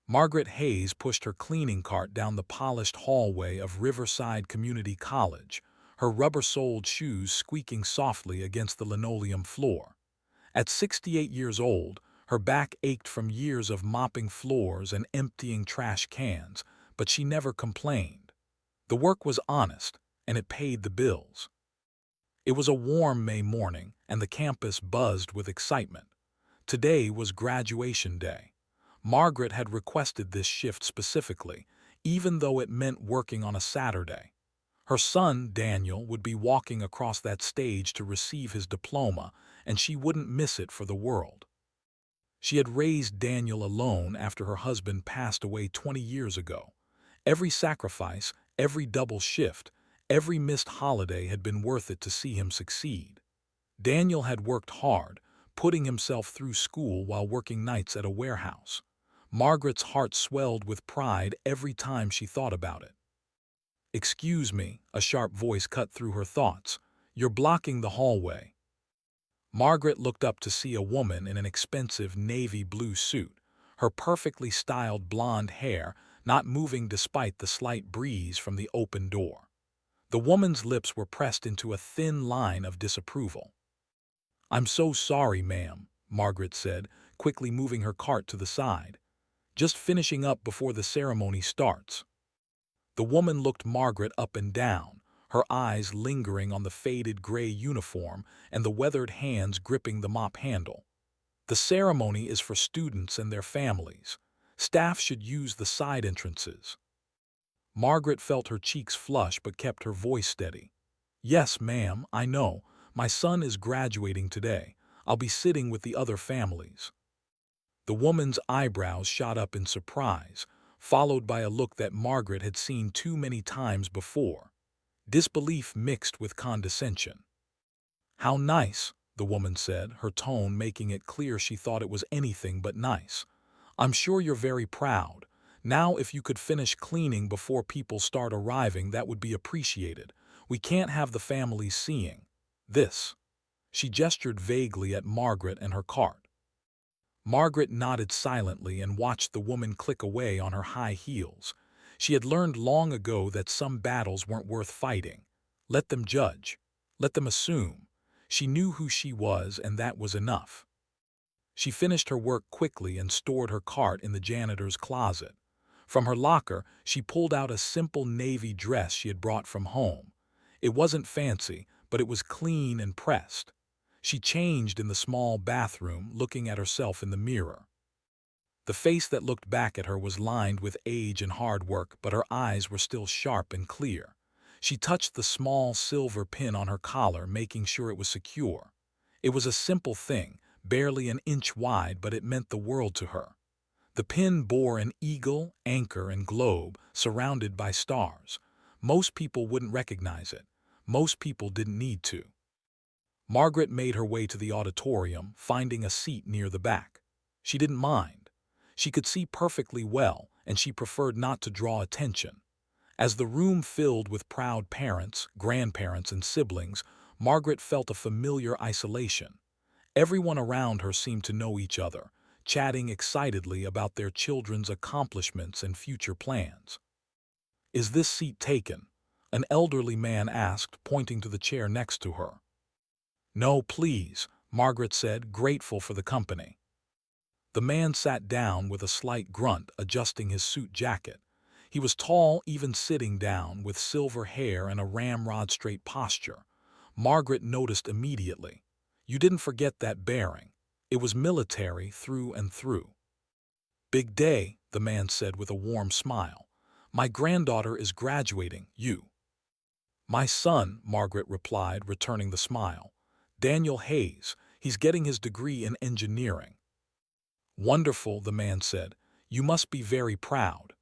Margaret Hayes pushed her cleaning cart down the polished hallway of Riverside Community College, her rubber-soled shoes squeaking softly against the linoleum floor. At 68 years old, her back ached from years of mopping floors and emptying trash cans, but she never complained. The work was honest, and it paid the bills. It was a warm May morning, and the campus buzzed with excitement. Today was graduation day. Margaret had requested this shift specifically, even though it meant working on a Saturday. Her son, Daniel, would be walking across that stage to receive his diploma, and she wouldn't miss it for the world. She had raised Daniel alone after her husband passed away 20 years ago. Every sacrifice, every double shift, every missed holiday had been worth it to see him succeed. Daniel had worked hard, putting himself through school while working nights at a warehouse. Margaret's heart swelled with pride every time she thought about it. "Excuse me," a sharp voice cut through her thoughts. "You're blocking the hallway." Margaret looked up to see a woman in an expensive navy blue suit, her perfectly styled blonde hair not moving despite the slight breeze from the open door. The woman's lips were pressed into a thin line of disapproval. "I'm so sorry, ma'am," Margaret said, quickly moving her cart to the side. "Just finishing up before the ceremony starts." The woman looked Margaret up and down, her eyes lingering on the faded gray uniform and the weathered hands gripping the mop handle. "The ceremony is for students and their families. Staff should use the side entrances." Margaret felt her cheeks flush but kept her voice steady. "Yes, ma'am, I know. My son is graduating today. I'll be sitting with the other families." The woman's eyebrows shot up in surprise, followed by a look that Margaret had seen too many times before. Disbelief mixed with condescension. "How nice," the woman said, her tone making it clear she thought it was anything but nice. "I'm sure you're very proud. Now if you could finish cleaning before people start arriving, that would be appreciated. We can't have the families seeing this." She gestured vaguely at Margaret and her cart. Margaret nodded silently and watched the woman click away on her high heels. She had learned long ago that some battles weren't worth fighting. Let them judge. Let them assume. She knew who she was, and that was enough. She finished her work quickly and stored her cart in the janitor's closet. From her locker, she pulled out a simple navy dress she had brought from home. It wasn't fancy, but it was clean and pressed. She changed in the small bathroom, looking at herself in the mirror. The face that looked back at her was lined with age and hard work, but her eyes were still sharp and clear. She touched the small silver pin on her collar, making sure it was secure. It was a simple thing, barely an inch wide, but it meant the world to her. The pin bore an eagle, anchor, and globe, surrounded by stars. Most people wouldn't recognize it. Most people didn't need to. Margaret made her way to the auditorium, finding a seat near the back. She didn't mind. She could see perfectly well, and she preferred not to draw attention. As the room filled with proud parents, grandparents, and siblings, Margaret felt a familiar isolation. Everyone around her seemed to know each other, chatting excitedly about their children's accomplishments and future plans. "Is this seat taken?" an elderly man asked, pointing to the chair next to her. "No, please," Margaret said, grateful for the company. The man sat down with a slight grunt, adjusting his suit jacket. He was tall, even sitting down, with silver hair and a ramrod-straight posture. Margaret noticed immediately. You didn't forget that bearing. It was military through and through. "Big day," the man said with a warm smile. "My granddaughter is graduating, you." "My son," Margaret replied, returning the smile. "Daniel Hayes. He's getting his degree in engineering." "Wonderful," the man said. "You must be very proud."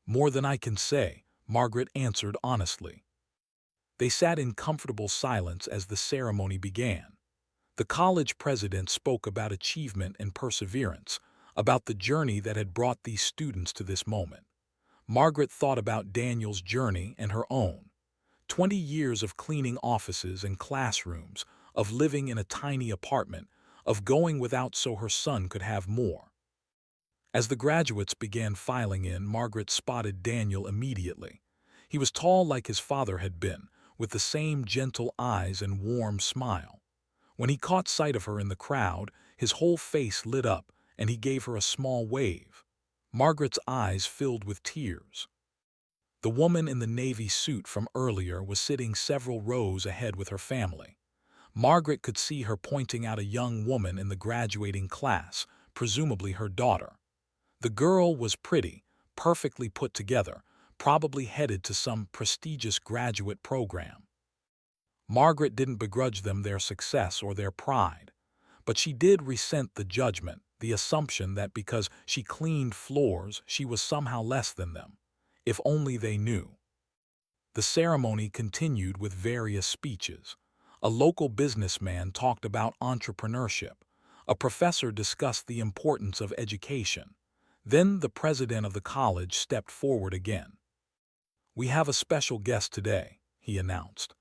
"More than I can say," Margaret answered honestly. They sat in comfortable silence as the ceremony began. The college president spoke about achievement and perseverance, about the journey that had brought these students to this moment. Margaret thought about Daniel's journey and her own. 20 years of cleaning offices and classrooms, of living in a tiny apartment, of going without so her son could have more. As the graduates began filing in, Margaret spotted Daniel immediately. He was tall like his father had been, with the same gentle eyes and warm smile. When he caught sight of her in the crowd, his whole face lit up, and he gave her a small wave. Margaret's eyes filled with tears. The woman in the navy suit from earlier was sitting several rows ahead with her family. Margaret could see her pointing out a young woman in the graduating class, presumably her daughter. The girl was pretty, perfectly put together, probably headed to some prestigious graduate program. Margaret didn't begrudge them their success or their pride, but she did resent the judgment, the assumption that because she cleaned floors, she was somehow less than them. If only they knew. The ceremony continued with various speeches. A local businessman talked about entrepreneurship. A professor discussed the importance of education. Then the president of the college stepped forward again. "We have a special guest today," he announced.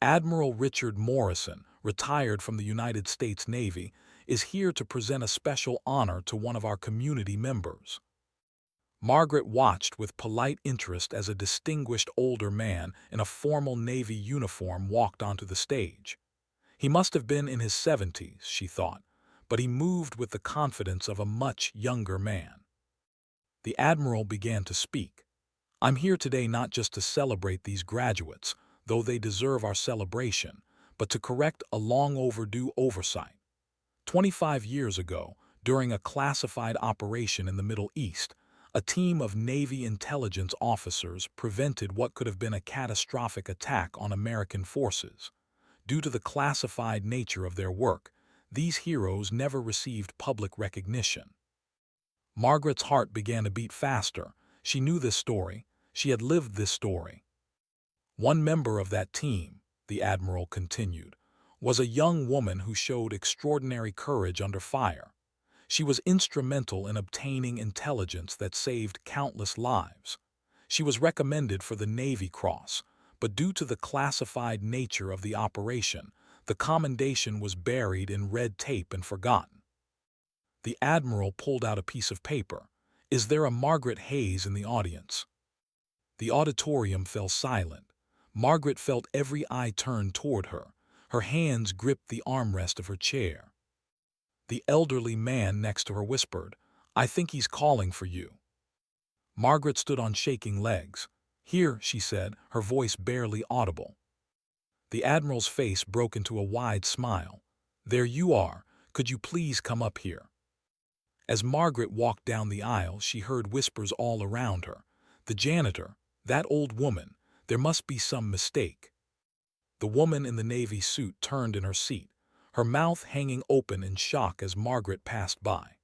"Admiral Richard Morrison, retired from the United States Navy, is here to present a special honor to one of our community members." Margaret watched with polite interest as a distinguished older man in a formal Navy uniform walked onto the stage. He must have been in his 70s, she thought, but he moved with the confidence of a much younger man. The Admiral began to speak. "I'm here today not just to celebrate these graduates, though they deserve our celebration, but to correct a long-overdue oversight. 25 years ago, during a classified operation in the Middle East, a team of Navy intelligence officers prevented what could have been a catastrophic attack on American forces. Due to the classified nature of their work, these heroes never received public recognition." Margaret's heart began to beat faster. She knew this story. She had lived this story. "One member of that team," the Admiral continued, "was a young woman who showed extraordinary courage under fire. She was instrumental in obtaining intelligence that saved countless lives. She was recommended for the Navy Cross, but due to the classified nature of the operation, the commendation was buried in red tape and forgotten." The Admiral pulled out a piece of paper. "Is there a Margaret Hayes in the audience?" The auditorium fell silent. Margaret felt every eye turned toward her. Her hands gripped the armrest of her chair. The elderly man next to her whispered, "I think he's calling for you." Margaret stood on shaking legs. "Here," she said, her voice barely audible. The Admiral's face broke into a wide smile. "There you are. Could you please come up here?" As Margaret walked down the aisle, she heard whispers all around her. "The janitor, that old woman, there must be some mistake." The woman in the Navy suit turned in her seat, her mouth hanging open in shock as Margaret passed by.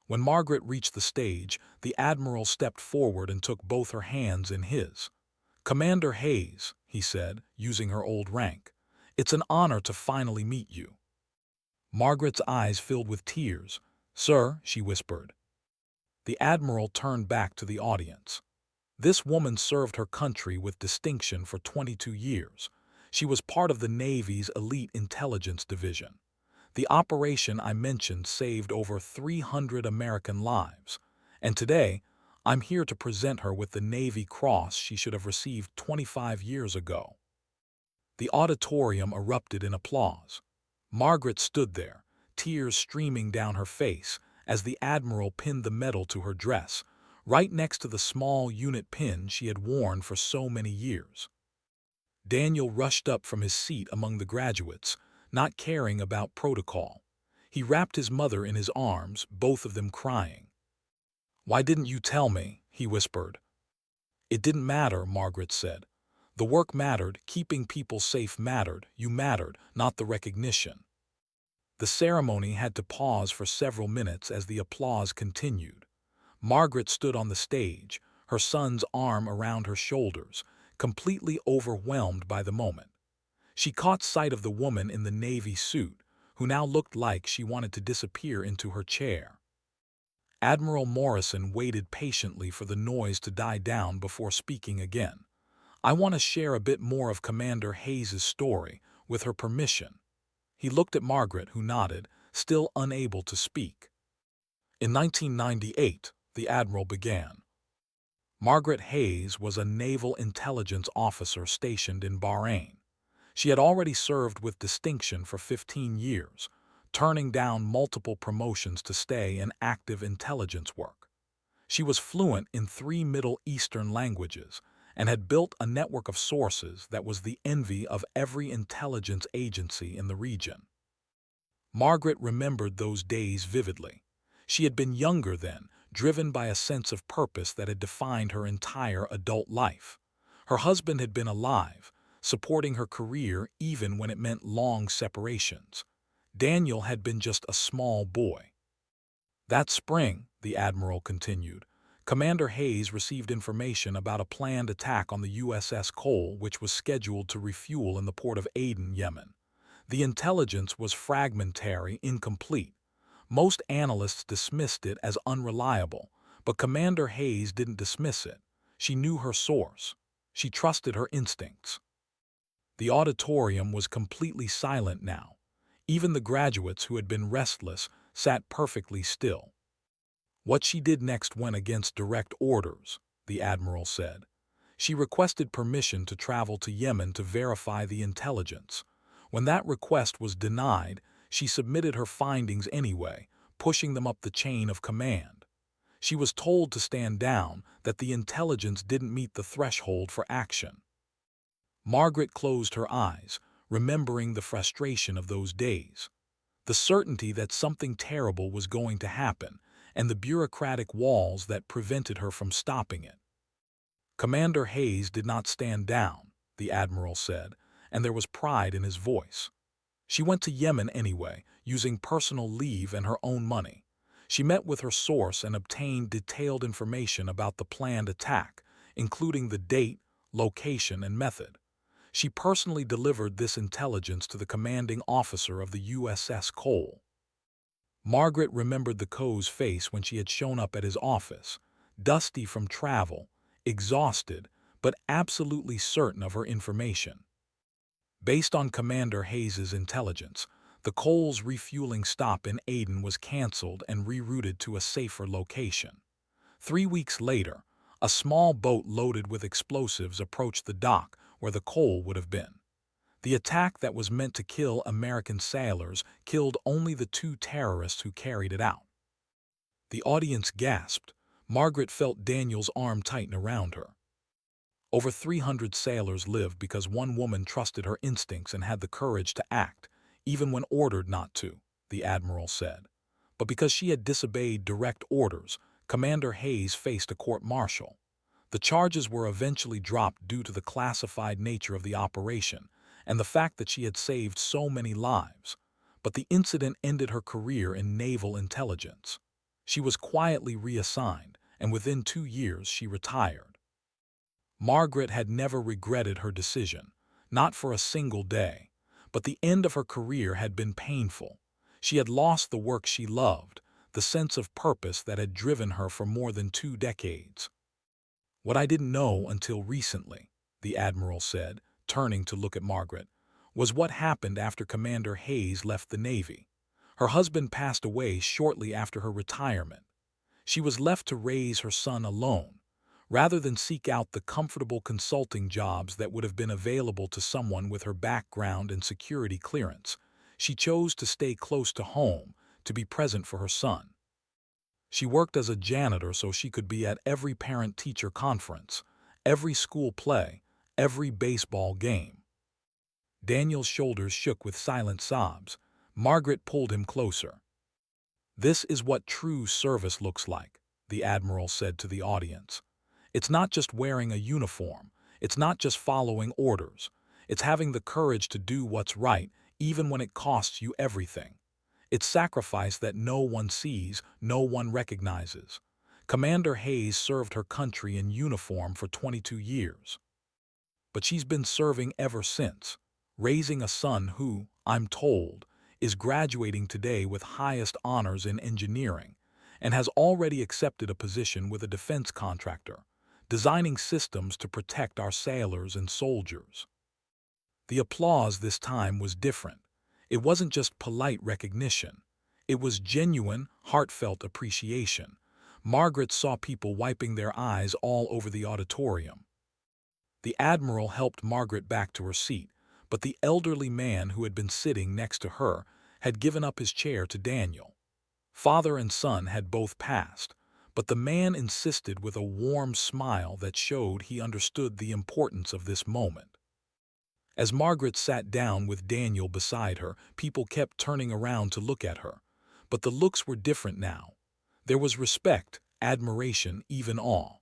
When Margaret reached the stage, the Admiral stepped forward and took both her hands in his. "Commander Hayes," he said, using her old rank, "it's an honor to finally meet you." Margaret's eyes filled with tears. "Sir," she whispered. The Admiral turned back to the audience. "This woman served her country with distinction for 22 years. She was part of the Navy's elite intelligence division. The operation I mentioned saved over 300 American lives. And today, I'm here to present her with the Navy Cross she should have received 25 years ago." The auditorium erupted in applause. Margaret stood there, tears streaming down her face, as the Admiral pinned the medal to her dress, right next to the small unit pin she had worn for so many years. Daniel rushed up from his seat among the graduates, not caring about protocol. He wrapped his mother in his arms, both of them crying. "Why didn't you tell me?" he whispered. "It didn't matter," Margaret said. "The work mattered, keeping people safe mattered, you mattered, not the recognition." The ceremony had to pause for several minutes as the applause continued. Margaret stood on the stage, her son's arm around her shoulders, completely overwhelmed by the moment. She caught sight of the woman in the Navy suit, who now looked like she wanted to disappear into her chair. Admiral Morrison waited patiently for the noise to die down before speaking again. "I want to share a bit more of Commander Hayes' story, with her permission." He looked at Margaret, who nodded, still unable to speak. In 1998, the Admiral began. Margaret Hayes was a naval intelligence officer stationed in Bahrain. She had already served with distinction for 15 years, turning down multiple promotions to stay in active intelligence work. She was fluent in 3 Middle Eastern languages and had built a network of sources that was the envy of every intelligence agency in the region. Margaret remembered those days vividly. She had been younger then, driven by a sense of purpose that had defined her entire adult life. Her husband had been alive, supporting her career even when it meant long separations. Daniel had been just a small boy. That spring, the Admiral continued, Commander Hayes received information about a planned attack on the USS Cole, which was scheduled to refuel in the port of Aden, Yemen. The intelligence was fragmentary, incomplete. Most analysts dismissed it as unreliable, but Commander Hayes didn't dismiss it. She knew her source. She trusted her instincts. The auditorium was completely silent now. Even the graduates who had been restless sat perfectly still. What she did next went against direct orders, the Admiral said. She requested permission to travel to Yemen to verify the intelligence. When that request was denied, she submitted her findings anyway, pushing them up the chain of command. She was told to stand down, that the intelligence didn't meet the threshold for action. Margaret closed her eyes, remembering the frustration of those days. The certainty that something terrible was going to happen, and the bureaucratic walls that prevented her from stopping it. Commander Hayes did not stand down, the Admiral said, and there was pride in his voice. She went to Yemen anyway, using personal leave and her own money. She met with her source and obtained detailed information about the planned attack, including the date, location, and method. She personally delivered this intelligence to the commanding officer of the USS Cole. Margaret remembered the Co's face when she had shown up at his office, dusty from travel, exhausted, but absolutely certain of her information. Based on Commander Hayes's intelligence, the Cole's refueling stop in Aden was canceled and rerouted to a safer location. 3 weeks later, a small boat loaded with explosives approached the dock where the Cole would have been. The attack that was meant to kill American sailors killed only the 2 terrorists who carried it out. The audience gasped. Margaret felt Daniel's arm tighten around her. Over 300 sailors lived because one woman trusted her instincts and had the courage to act, even when ordered not to, the Admiral said. But because she had disobeyed direct orders, Commander Hayes faced a court-martial. The charges were eventually dropped due to the classified nature of the operation and the fact that she had saved so many lives. But the incident ended her career in naval intelligence. She was quietly reassigned, and within 2 years she retired. Margaret had never regretted her decision, not for a single day, but the end of her career had been painful. She had lost the work she loved, the sense of purpose that had driven her for more than 2 decades. What I didn't know until recently, the Admiral said, turning to look at Margaret, was what happened after Commander Hayes left the Navy. Her husband passed away shortly after her retirement. She was left to raise her son alone. Rather than seek out the comfortable consulting jobs that would have been available to someone with her background and security clearance, she chose to stay close to home, to be present for her son. She worked as a janitor so she could be at every parent-teacher conference, every school play, every baseball game. Daniel's shoulders shook with silent sobs. Margaret pulled him closer. "This is what true service looks like," the Admiral said to the audience. "It's not just wearing a uniform. It's not just following orders. It's having the courage to do what's right, even when it costs you everything. It's sacrifice that no one sees, no one recognizes." Commander Hayes served her country in uniform for 22 years. But she's been serving ever since, raising a son who, I'm told, is graduating today with highest honors in engineering and has already accepted a position with a defense contractor, designing systems to protect our sailors and soldiers. The applause this time was different. It wasn't just polite recognition. It was genuine, heartfelt appreciation. Margaret saw people wiping their eyes all over the auditorium. The Admiral helped Margaret back to her seat, but the elderly man who had been sitting next to her had given up his chair to Daniel. Father and son had both passed, but the man insisted with a warm smile that showed he understood the importance of this moment. As Margaret sat down with Daniel beside her, people kept turning around to look at her. But the looks were different now. There was respect, admiration, even awe.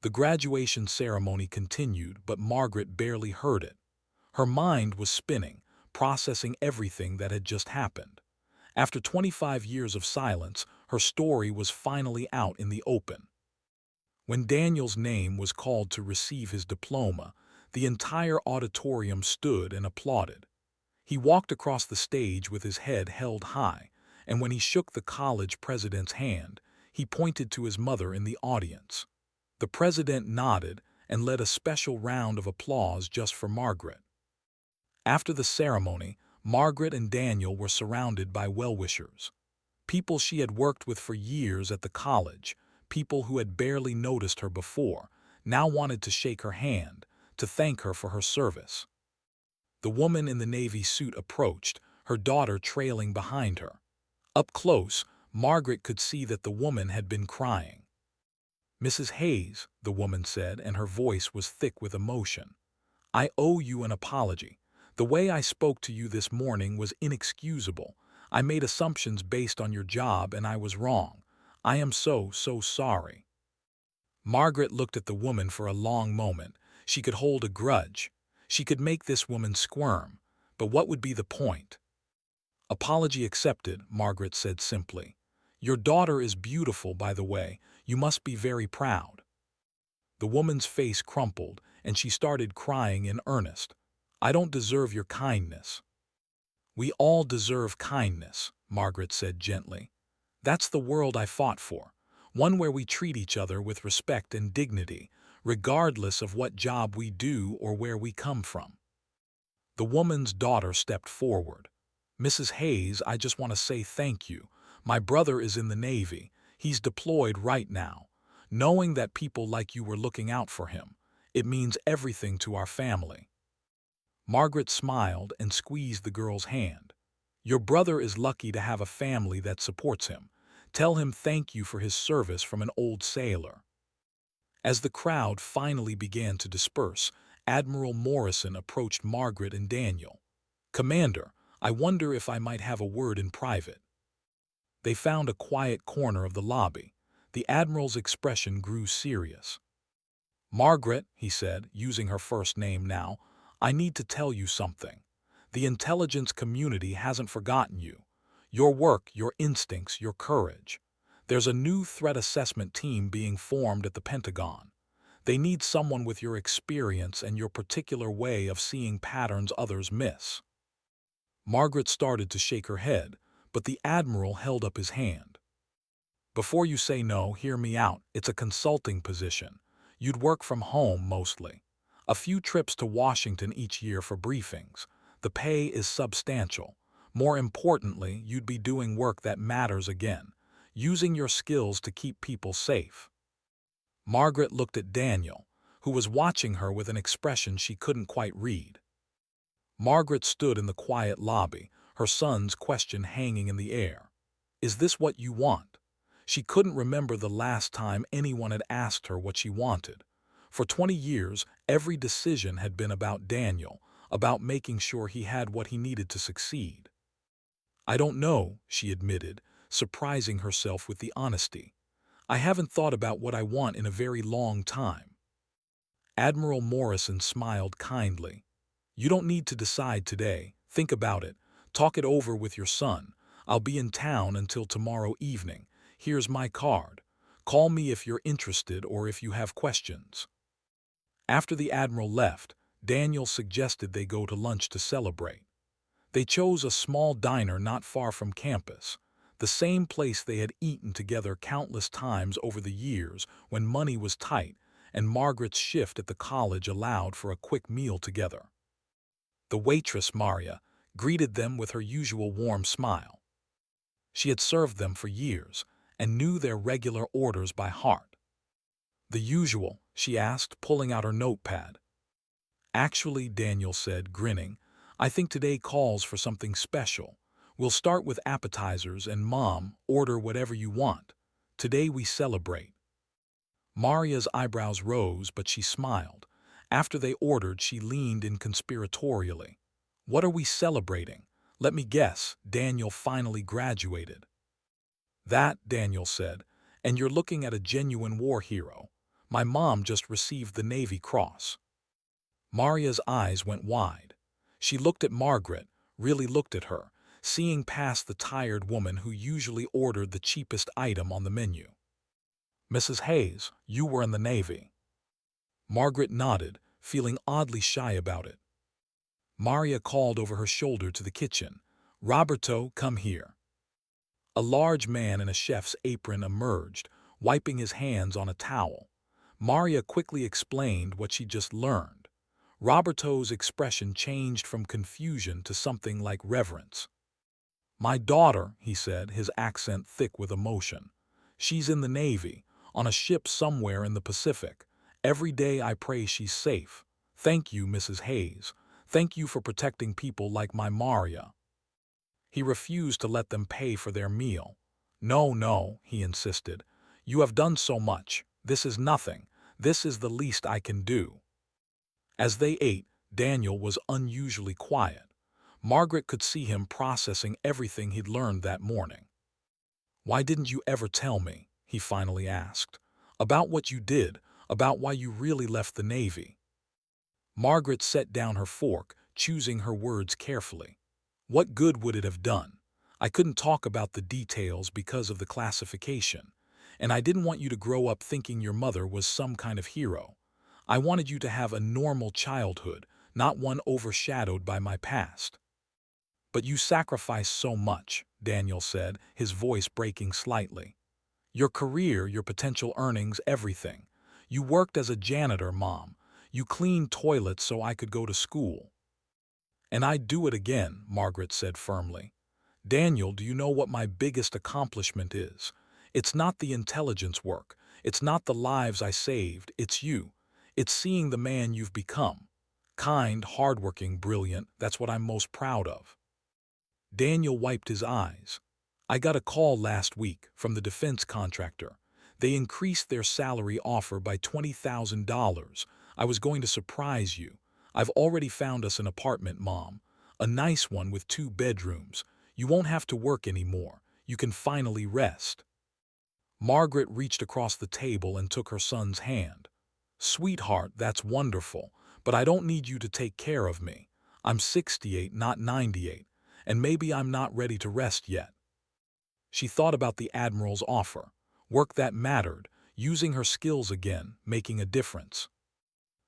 The graduation ceremony continued, but Margaret barely heard it. Her mind was spinning, processing everything that had just happened. After 25 years of silence, her story was finally out in the open. When Daniel's name was called to receive his diploma, the entire auditorium stood and applauded. He walked across the stage with his head held high, and when he shook the college president's hand, he pointed to his mother in the audience. The president nodded and led a special round of applause just for Margaret. After the ceremony, Margaret and Daniel were surrounded by well-wishers. People she had worked with for years at the college, people who had barely noticed her before, now wanted to shake her hand, to thank her for her service. The woman in the navy suit approached, her daughter trailing behind her. Up close, Margaret could see that the woman had been crying. "Mrs. Hayes," the woman said, and her voice was thick with emotion, "I owe you an apology. The way I spoke to you this morning was inexcusable. I made assumptions based on your job and I was wrong. I am so sorry." Margaret looked at the woman for a long moment. She could hold a grudge. She could make this woman squirm. But what would be the point? "Apology accepted," Margaret said simply. "Your daughter is beautiful, by the way. You must be very proud." The woman's face crumpled, and she started crying in earnest. "I don't deserve your kindness." "We all deserve kindness," Margaret said gently. "That's the world I fought for, one where we treat each other with respect and dignity, regardless of what job we do or where we come from." The woman's daughter stepped forward. "Mrs. Hayes, I just want to say thank you. My brother is in the Navy. He's deployed right now. Knowing that people like you were looking out for him, it means everything to our family." Margaret smiled and squeezed the girl's hand. "Your brother is lucky to have a family that supports him. Tell him thank you for his service from an old sailor." As the crowd finally began to disperse, Admiral Morrison approached Margaret and Daniel. "Commander, I wonder if I might have a word in private." They found a quiet corner of the lobby. The Admiral's expression grew serious. "Margaret," he said, using her first name now, "I need to tell you something. The intelligence community hasn't forgotten you. Your work, your instincts, your courage. There's a new threat assessment team being formed at the Pentagon. They need someone with your experience and your particular way of seeing patterns others miss." Margaret started to shake her head, but the Admiral held up his hand. "Before you say no, hear me out. It's a consulting position. You'd work from home mostly. A few trips to Washington each year for briefings. The pay is substantial. More importantly, you'd be doing work that matters again, using your skills to keep people safe." Margaret looked at Daniel, who was watching her with an expression she couldn't quite read. Margaret stood in the quiet lobby, her son's question hanging in the air. "Is this what you want?" She couldn't remember the last time anyone had asked her what she wanted. For 20 years, every decision had been about Daniel, about making sure he had what he needed to succeed. "I don't know," she admitted, surprising herself with the honesty. "I haven't thought about what I want in a very long time." Admiral Morrison smiled kindly. "You don't need to decide today. Think about it. Talk it over with your son. I'll be in town until tomorrow evening. Here's my card. Call me if you're interested or if you have questions." After the Admiral left, Daniel suggested they go to lunch to celebrate. They chose a small diner not far from campus, the same place they had eaten together countless times over the years when money was tight and Margaret's shift at the college allowed for a quick meal together. The waitress, Maria, greeted them with her usual warm smile. She had served them for years and knew their regular orders by heart. "The usual?" she asked, pulling out her notepad. "Actually," Daniel said, grinning, "I think today calls for something special. We'll start with appetizers and Mom, order whatever you want. Today we celebrate." Maria's eyebrows rose, but she smiled. After they ordered, she leaned in conspiratorially. "What are we celebrating? Let me guess, Daniel finally graduated." "That," Daniel said, "and you're looking at a genuine war hero. My mom just received the Navy Cross." Maria's eyes went wide. She looked at Margaret, really looked at her, seeing past the tired woman who usually ordered the cheapest item on the menu. "Mrs. Hayes, you were in the Navy." Margaret nodded, feeling oddly shy about it. Maria called over her shoulder to the kitchen. "Roberto, come here." A large man in a chef's apron emerged, wiping his hands on a towel. Maria quickly explained what she just learned. Roberto's expression changed from confusion to something like reverence. "My daughter," he said, his accent thick with emotion. "She's in the Navy, on a ship somewhere in the Pacific. Every day I pray she's safe. Thank you, Mrs. Hayes. Thank you for protecting people like my Maria." He refused to let them pay for their meal. "No, no," he insisted. "You have done so much. This is nothing. This is the least I can do." As they ate, Daniel was unusually quiet. Margaret could see him processing everything he'd learned that morning. "Why didn't you ever tell me?" he finally asked. "About what you did, about why you really left the Navy." Margaret set down her fork, choosing her words carefully. "What good would it have done? I couldn't talk about the details because of the classification, and I didn't want you to grow up thinking your mother was some kind of hero. I wanted you to have a normal childhood, not one overshadowed by my past." "But you sacrificed so much," Daniel said, his voice breaking slightly. "Your career, your potential earnings, everything. You worked as a janitor, Mom. You cleaned toilets so I could go to school." "And I'd do it again," Margaret said firmly. "Daniel, do you know what my biggest accomplishment is? It's not the intelligence work. It's not the lives I saved. It's you. It's seeing the man you've become. Kind, hardworking, brilliant. That's what I'm most proud of." Daniel wiped his eyes. "I got a call last week from the defense contractor. They increased their salary offer by $20,000. I was going to surprise you. I've already found us an apartment, Mom. A nice one with 2 bedrooms. You won't have to work anymore. You can finally rest." Margaret reached across the table and took her son's hand. "Sweetheart, that's wonderful, but I don't need you to take care of me. I'm 68, not 98, and maybe I'm not ready to rest yet." She thought about the Admiral's offer. Work that mattered, using her skills again, making a difference.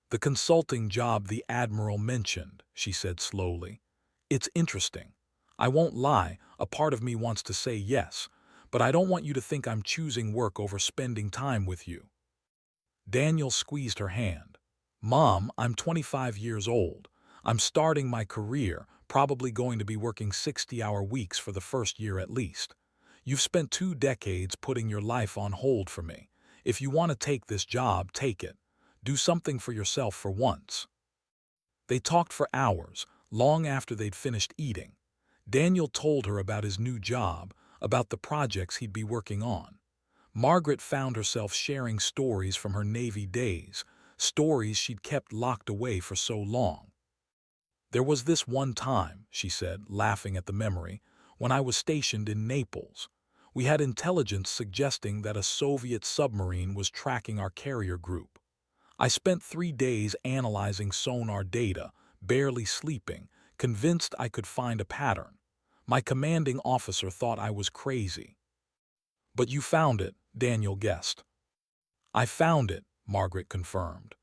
"The consulting job the Admiral mentioned," she said slowly. "It's interesting. I won't lie, a part of me wants to say yes, but I don't want you to think I'm choosing work over spending time with you." Daniel squeezed her hand. "Mom, I'm 25 years old. I'm starting my career, probably going to be working 60-hour weeks for the first year at least. You've spent 2 decades putting your life on hold for me. If you want to take this job, take it. Do something for yourself for once." They talked for hours, long after they'd finished eating. Daniel told her about his new job, about the projects he'd be working on. Margaret found herself sharing stories from her Navy days, stories she'd kept locked away for so long. "There was this one time," she said, laughing at the memory, "when I was stationed in Naples. We had intelligence suggesting that a Soviet submarine was tracking our carrier group. I spent 3 days analyzing sonar data, barely sleeping, convinced I could find a pattern. My commanding officer thought I was crazy." "But you found it," Daniel guessed. "I found it," Margaret confirmed.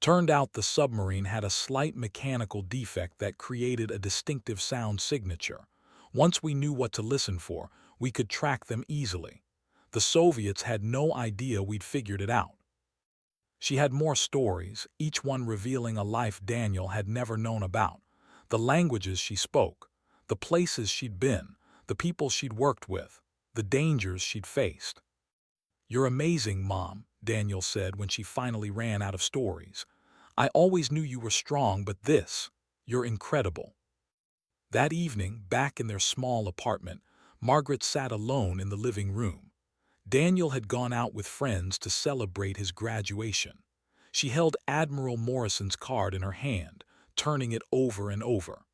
"Turned out the submarine had a slight mechanical defect that created a distinctive sound signature. Once we knew what to listen for, we could track them easily. The Soviets had no idea we'd figured it out." She had more stories, each one revealing a life Daniel had never known about. The languages she spoke, the places she'd been, the people she'd worked with. the dangers she'd faced. "You're amazing, Mom," Daniel said when she finally ran out of stories. "I always knew you were strong, but you're incredible." That evening, back in their small apartment, Margaret sat alone in the living room. Daniel had gone out with friends to celebrate his graduation. She held Admiral Morrison's card in her hand, turning it over and over.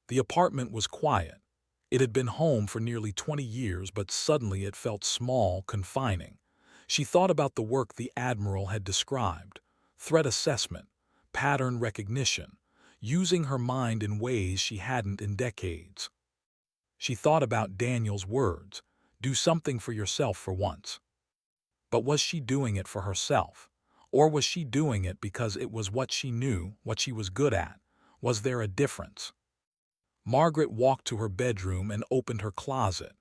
The apartment was quiet. It had been home for nearly 20 years, but suddenly it felt small, confining. She thought about the work the Admiral had described: threat assessment, pattern recognition, using her mind in ways she hadn't in decades. She thought about Daniel's words: "Do something for yourself for once." But was she doing it for herself? Or was she doing it because it was what she knew, what she was good at? Was there a difference? Margaret walked to her bedroom and opened her closet.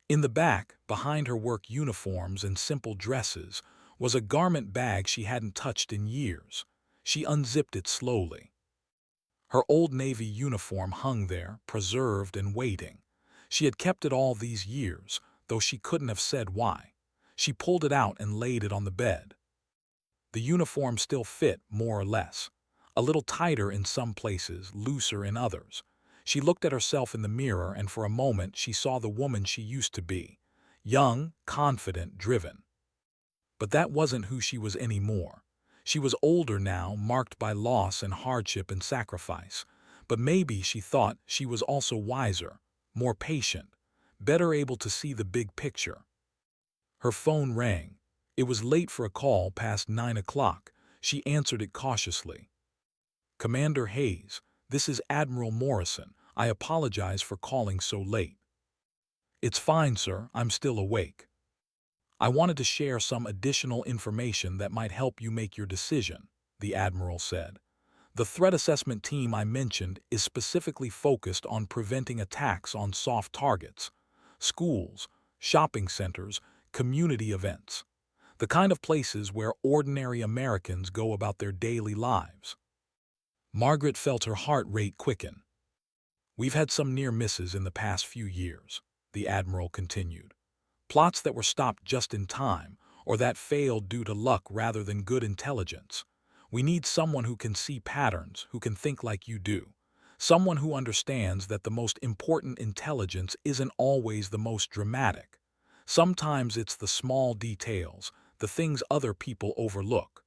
In the back, behind her work uniforms and simple dresses, was a garment bag she hadn't touched in years. She unzipped it slowly. Her old Navy uniform hung there, preserved and waiting. She had kept it all these years, though she couldn't have said why. She pulled it out and laid it on the bed. The uniform still fit, more or less. A little tighter in some places, looser in others. She looked at herself in the mirror, and for a moment she saw the woman she used to be. Young, confident, driven. But that wasn't who she was anymore. She was older now, marked by loss and hardship and sacrifice. But maybe, she thought, she was also wiser, more patient, better able to see the big picture. Her phone rang. It was late for a call, past 9 o'clock. She answered it cautiously. "Commander Hayes, this is Admiral Morrison. I apologize for calling so late." "It's fine, sir. I'm still awake. I wanted to share some additional information that might help you make your decision," the Admiral said. "The threat assessment team I mentioned is specifically focused on preventing attacks on soft targets: schools, shopping centers, community events, the kind of places where ordinary Americans go about their daily lives." Margaret felt her heart rate quicken. "We've had some near misses in the past few years," the Admiral continued. "Plots that were stopped just in time, or that failed due to luck rather than good intelligence. We need someone who can see patterns, who can think like you do. Someone who understands that the most important intelligence isn't always the most dramatic. Sometimes it's the small details, the things other people overlook."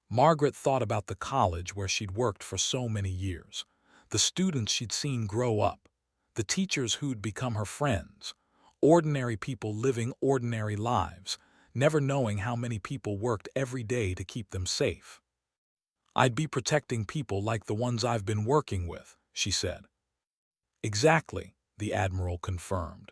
Margaret thought about the college where she'd worked for so many years, the students she'd seen grow up, the teachers who'd become her friends. Ordinary people living ordinary lives, never knowing how many people worked every day to keep them safe. "I'd be protecting people like the ones I've been working with," she said. "Exactly," the Admiral confirmed.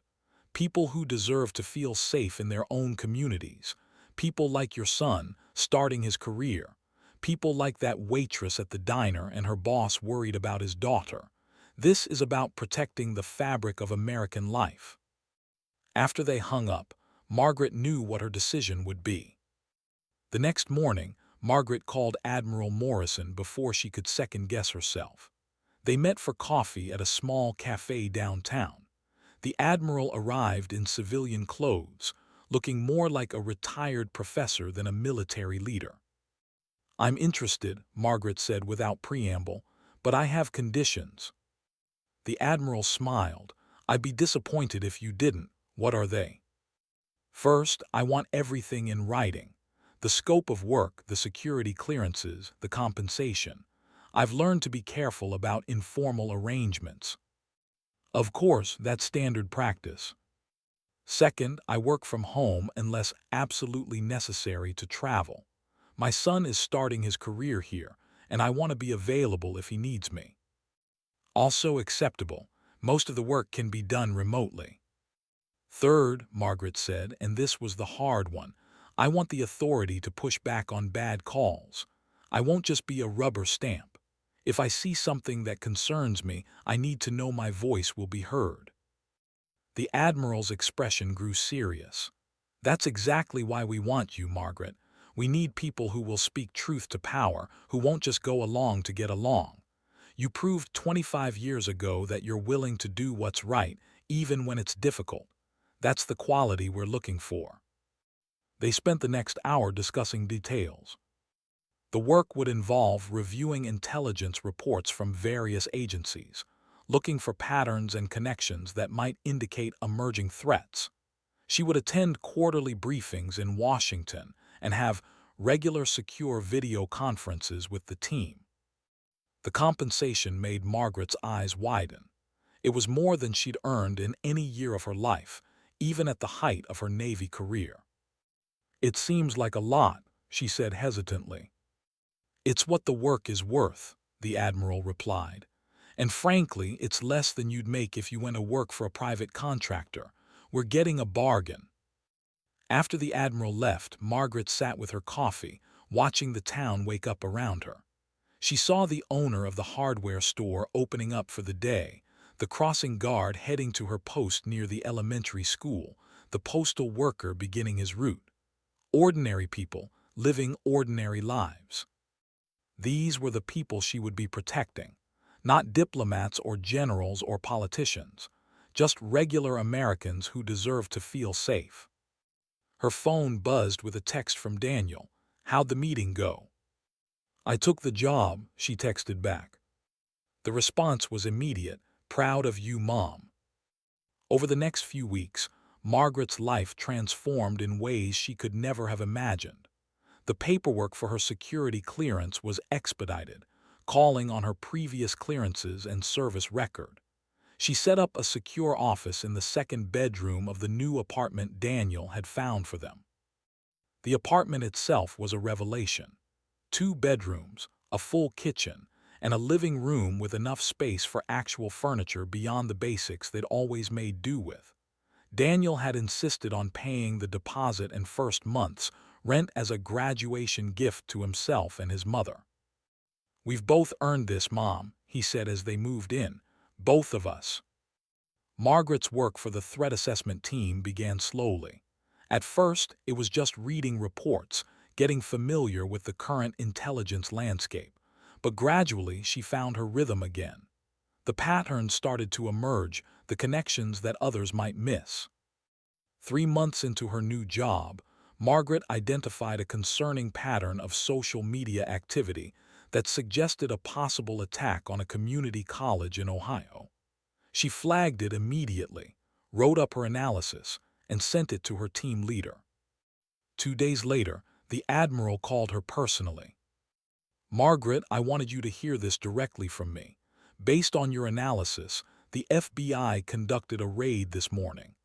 "People who deserve to feel safe in their own communities. People like your son, starting his career. People like that waitress at the diner and her boss worried about his daughter. This is about protecting the fabric of American life." After they hung up, Margaret knew what her decision would be. The next morning, Margaret called Admiral Morrison before she could second-guess herself. They met for coffee at a small cafe downtown. The Admiral arrived in civilian clothes, looking more like a retired professor than a military leader. "I'm interested," Margaret said without preamble, "but I have conditions." The Admiral smiled. "I'd be disappointed if you didn't. What are they?" "First, I want everything in writing. The scope of work, the security clearances, the compensation. I've learned to be careful about informal arrangements." "Of course, that's standard practice." "Second, I work from home unless absolutely necessary to travel. My son is starting his career here, and I want to be available if he needs me." "Also acceptable. Most of the work can be done remotely." "Third," Margaret said, and this was the hard one, "I want the authority to push back on bad calls. I won't just be a rubber stamp. If I see something that concerns me, I need to know my voice will be heard." The Admiral's expression grew serious. "That's exactly why we want you, Margaret. We need people who will speak truth to power, who won't just go along to get along. You proved 25 years ago that you're willing to do what's right, even when it's difficult. That's the quality we're looking for. They spent the next hour discussing details. The work would involve reviewing intelligence reports from various agencies, looking for patterns and connections that might indicate emerging threats. She would attend quarterly briefings in Washington and have regular secure video conferences with the team. The compensation made Margaret's eyes widen. It was more than she'd earned in any year of her life, even at the height of her Navy career. "It seems like a lot," she said hesitantly. "It's what the work is worth," the Admiral replied. "And frankly, it's less than you'd make if you went to work for a private contractor. We're getting a bargain." After the Admiral left, Margaret sat with her coffee, watching the town wake up around her. She saw the owner of the hardware store opening up for the day, the crossing guard heading to her post near the elementary school, the postal worker beginning his route. Ordinary people living ordinary lives. These were the people she would be protecting, not diplomats or generals or politicians, just regular Americans who deserve to feel safe. Her phone buzzed with a text from Daniel. "How'd the meeting go?" "I took the job," she texted back. The response was immediate. "Proud of you, Mom." Over the next few weeks, Margaret's life transformed in ways she could never have imagined. The paperwork for her security clearance was expedited, calling on her previous clearances and service record. She set up a secure office in the second bedroom of the new apartment Daniel had found for them. The apartment itself was a revelation. 2 bedrooms, a full kitchen, and a living room with enough space for actual furniture beyond the basics they'd always made do with. Daniel had insisted on paying the deposit and first month's rent as a graduation gift to himself and his mother. "We've both earned this, Mom," he said as they moved in. "Both of us." Margaret's work for the threat assessment team began slowly. At first, it was just reading reports, getting familiar with the current intelligence landscape. But gradually, she found her rhythm again. The patterns started to emerge, the connections that others might miss. 3 months into her new job, Margaret identified a concerning pattern of social media activity that suggested a possible attack on a community college in Ohio. She flagged it immediately, wrote up her analysis, and sent it to her team leader. 2 days later, the Admiral called her personally. "Margaret, I wanted you to hear this directly from me. Based on your analysis, the FBI conducted a raid this morning.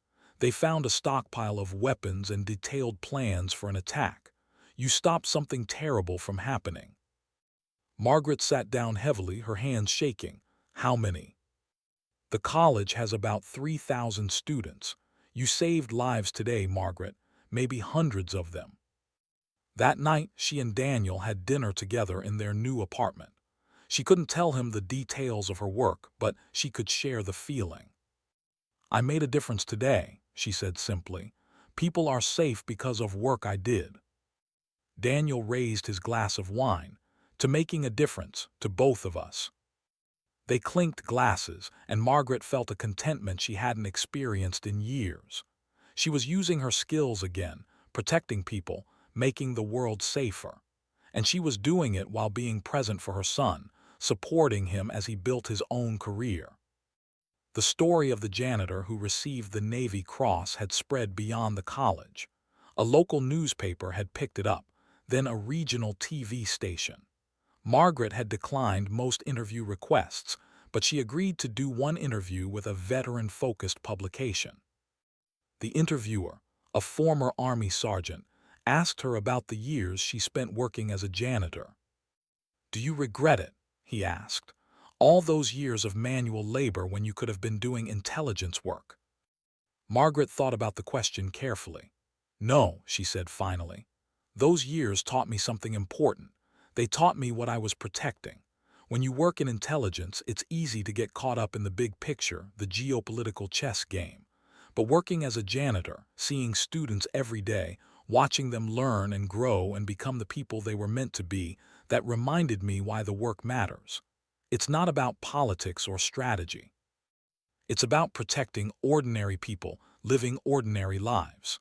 They found a stockpile of weapons and detailed plans for an attack. You stopped something terrible from happening." Margaret sat down heavily, her hands shaking. "How many?" "The college has about 3,000 students. You saved lives today, Margaret, maybe hundreds of them." That night, she and Daniel had dinner together in their new apartment. She couldn't tell him the details of her work, but she could share the feeling. "I made a difference today," she said simply. "People are safe because of work I did." Daniel raised his glass of wine. "To making a difference, to both of us." They clinked glasses, and Margaret felt a contentment she hadn't experienced in years. She was using her skills again, protecting people, making the world safer. And she was doing it while being present for her son, supporting him as he built his own career. The story of the janitor who received the Navy Cross had spread beyond the college. A local newspaper had picked it up, then a regional TV station. Margaret had declined most interview requests, but she agreed to do one interview with a veteran-focused publication. The interviewer, a former Army sergeant, asked her about the years she spent working as a janitor. "Do you regret it?" he asked. "All those years of manual labor when you could have been doing intelligence work?" Margaret thought about the question carefully. "No," she said finally. "Those years taught me something important. They taught me what I was protecting. When you work in intelligence, it's easy to get caught up in the big picture, the geopolitical chess game. But working as a janitor, seeing students every day, watching them learn and grow and become the people they were meant to be, that reminded me why the work matters. It's not about politics or strategy. It's about protecting ordinary people living ordinary lives.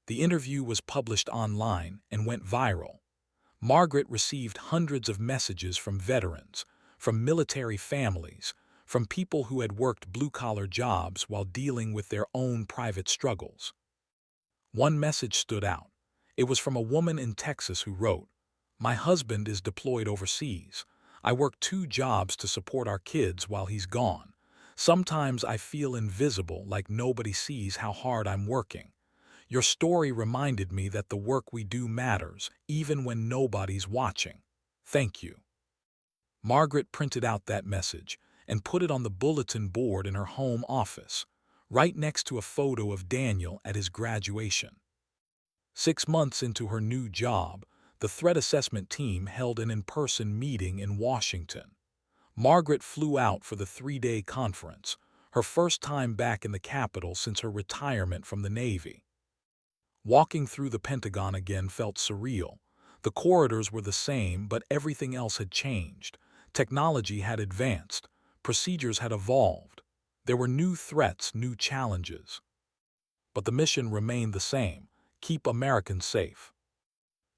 The interview was published online and went viral. Margaret received hundreds of messages from veterans, from military families, from people who had worked blue-collar jobs while dealing with their own private struggles. One message stood out. It was from a woman in Texas who wrote, "My husband is deployed overseas. I work 2 jobs to support our kids while he's gone. Sometimes I feel invisible, like nobody sees how hard I'm working. Your story reminded me that the work we do matters, even when nobody's watching. Thank you." Margaret printed out that message and put it on the bulletin board in her home office, right next to a photo of Daniel at his graduation. 6 months into her new job, the threat assessment team held an in-person meeting in Washington. Margaret flew out for the 3-day conference, her first time back in the capital since her retirement from the Navy. Walking through the Pentagon again felt surreal. The corridors were the same, but everything else had changed. Technology had advanced. Procedures had evolved. There were new threats, new challenges. But the mission remained the same: keep Americans safe.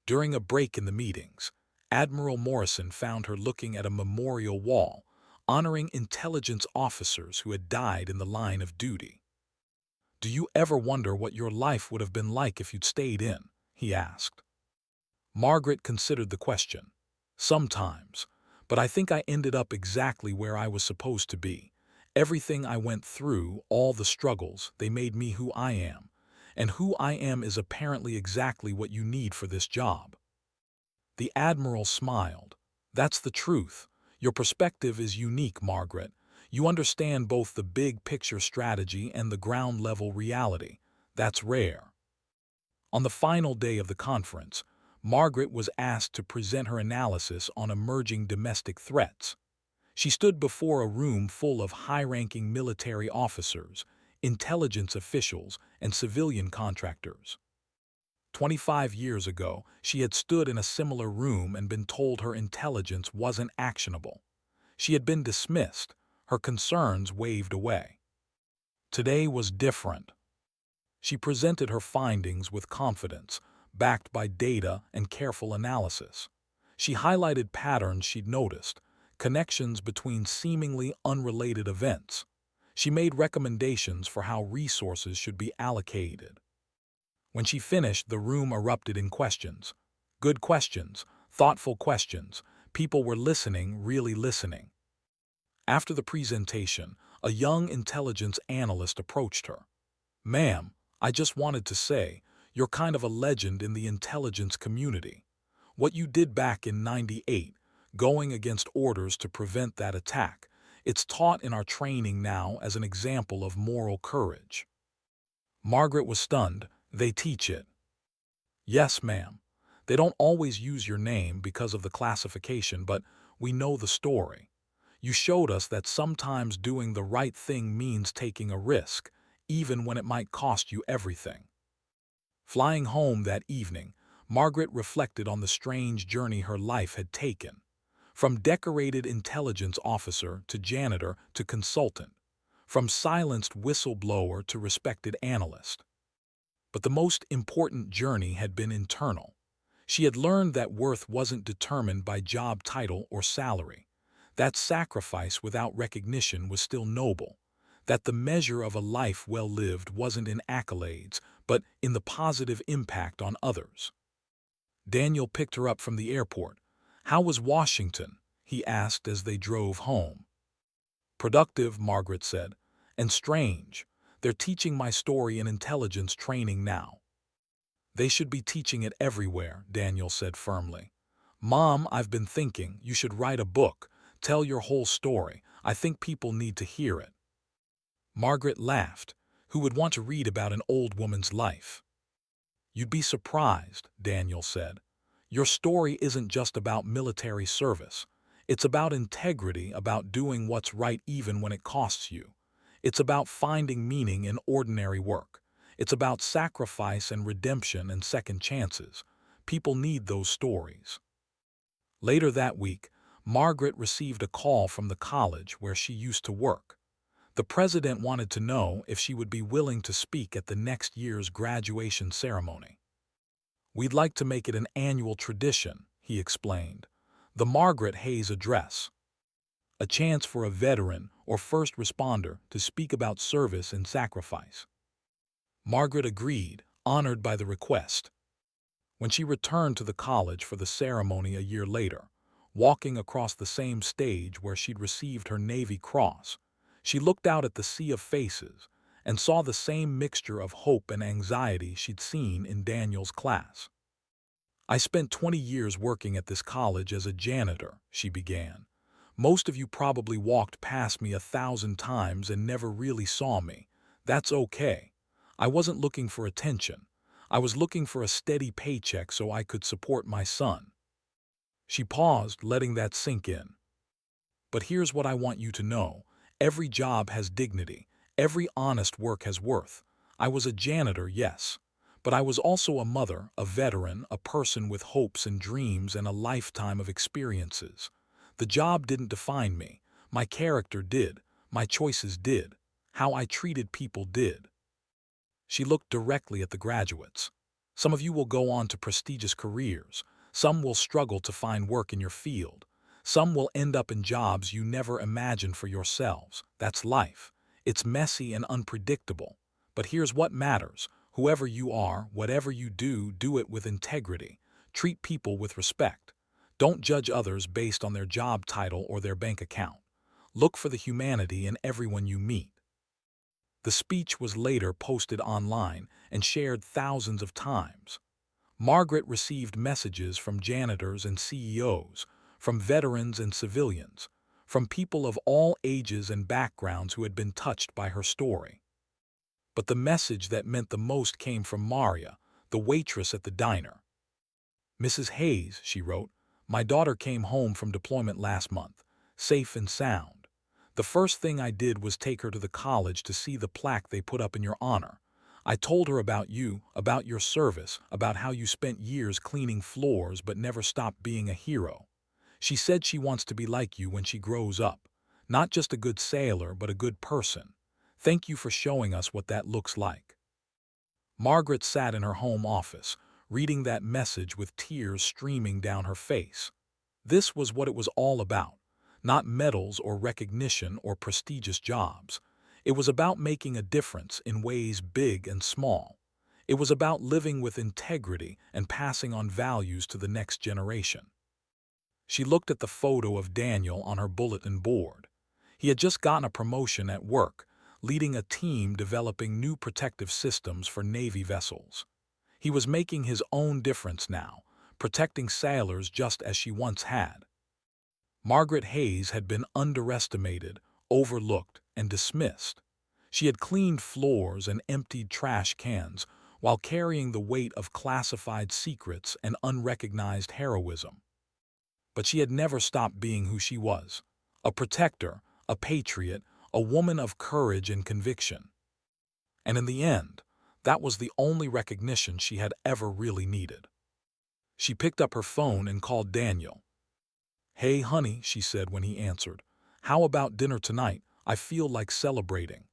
During a break in the meetings, Admiral Morrison found her looking at a memorial wall, honoring intelligence officers who had died in the line of duty. "Do you ever wonder what your life would have been like if you'd stayed in?" he asked. Margaret considered the question. "Sometimes, but I think I ended up exactly where I was supposed to be. Everything I went through, all the struggles, they made me who I am. And who I am is apparently exactly what you need for this job." The Admiral smiled. "That's the truth. Your perspective is unique, Margaret. You understand both the big picture strategy and the ground-level reality. That's rare." On the final day of the conference, Margaret was asked to present her analysis on emerging domestic threats. She stood before a room full of high-ranking military officers, intelligence officials, and civilian contractors. 25 years ago, she had stood in a similar room and been told her intelligence wasn't actionable. She had been dismissed, her concerns waved away. Today was different. She presented her findings with confidence, backed by data and careful analysis. She highlighted patterns she'd noticed, connections between seemingly unrelated events. She made recommendations for how resources should be allocated. When she finished, the room erupted in questions. Good questions, thoughtful questions. People were listening, really listening. After the presentation, a young intelligence analyst approached her. "Ma'am, I just wanted to say, you're kind of a legend in the intelligence community. What you did back in '98, going against orders to prevent that attack, it's taught in our training now as an example of moral courage." Margaret was stunned. "They teach it?" "Yes, ma'am. They don't always use your name because of the classification, but we know the story. You showed us that sometimes doing the right thing means taking a risk, even when it might cost you everything." Flying home that evening, Margaret reflected on the strange journey her life had taken. From decorated intelligence officer to janitor to consultant. From silenced whistleblower to respected analyst. But the most important journey had been internal. She had learned that worth wasn't determined by job title or salary. That sacrifice without recognition was still noble. That the measure of a life well lived wasn't in accolades, but in the positive impact on others. Daniel picked her up from the airport. "How was Washington?" he asked as they drove home. "Productive," Margaret said, "and strange. They're teaching my story in intelligence training now." "They should be teaching it everywhere," Daniel said firmly. "Mom, I've been thinking, you should write a book, tell your whole story. I think people need to hear it." Margaret laughed. "Who would want to read about an old woman's life?" "You'd be surprised," Daniel said. "Your story isn't just about military service. It's about integrity, about doing what's right even when it costs you. It's about finding meaning in ordinary work. It's about sacrifice and redemption and second chances. People need those stories." Later that week, Margaret received a call from the college where she used to work. The president wanted to know if she would be willing to speak at the next year's graduation ceremony. "We'd like to make it an annual tradition," he explained. "The Margaret Hayes Address. A chance for a veteran or first responder to speak about service and sacrifice." Margaret agreed, honored by the request. When she returned to the college for the ceremony a year later, walking across the same stage where she'd received her Navy Cross, she looked out at the sea of faces and saw the same mixture of hope and anxiety she'd seen in Daniel's class. "I spent 20 years working at this college as a janitor," she began. "Most of you probably walked past me 1,000 times and never really saw me. That's okay. I wasn't looking for attention. I was looking for a steady paycheck so I could support my son." She paused, letting that sink in. "But here's what I want you to know. Every job has dignity. Every honest work has worth. I was a janitor, yes. But I was also a mother, a veteran, a person with hopes and dreams and a lifetime of experiences. The job didn't define me. My character did. My choices did. How I treated people did." She looked directly at the graduates. "Some of you will go on to prestigious careers. Some will struggle to find work in your field. Some will end up in jobs you never imagined for yourselves. That's life. It's messy and unpredictable. But here's what matters. Whoever you are, whatever you do, do it with integrity. Treat people with respect. Don't judge others based on their job title or their bank account. Look for the humanity in everyone you meet." The speech was later posted online and shared thousands of times. Margaret received messages from janitors and CEOs, from veterans and civilians, from people of all ages and backgrounds who had been touched by her story. But the message that meant the most came from Maria, the waitress at the diner. "Mrs. Hayes," she wrote, "my daughter came home from deployment last month, safe and sound. The first thing I did was take her to the college to see the plaque they put up in your honor. I told her about you, about your service, about how you spent years cleaning floors but never stopped being a hero. She said she wants to be like you when she grows up. Not just a good sailor, but a good person. Thank you for showing us what that looks like." Margaret sat in her home office, reading that message with tears streaming down her face. This was what it was all about. Not medals or recognition or prestigious jobs. It was about making a difference in ways big and small. It was about living with integrity and passing on values to the next generation. She looked at the photo of Daniel on her bulletin board. He had just gotten a promotion at work, leading a team developing new protective systems for Navy vessels. He was making his own difference now, protecting sailors just as she once had. Margaret Hayes had been underestimated, overlooked, and dismissed. She had cleaned floors and emptied trash cans while carrying the weight of classified secrets and unrecognized heroism. But she had never stopped being who she was, a protector, a patriot, a woman of courage and conviction. And in the end, that was the only recognition she had ever really needed. She picked up her phone and called Daniel. "Hey, honey," she said when he answered. "How about dinner tonight? I feel like celebrating."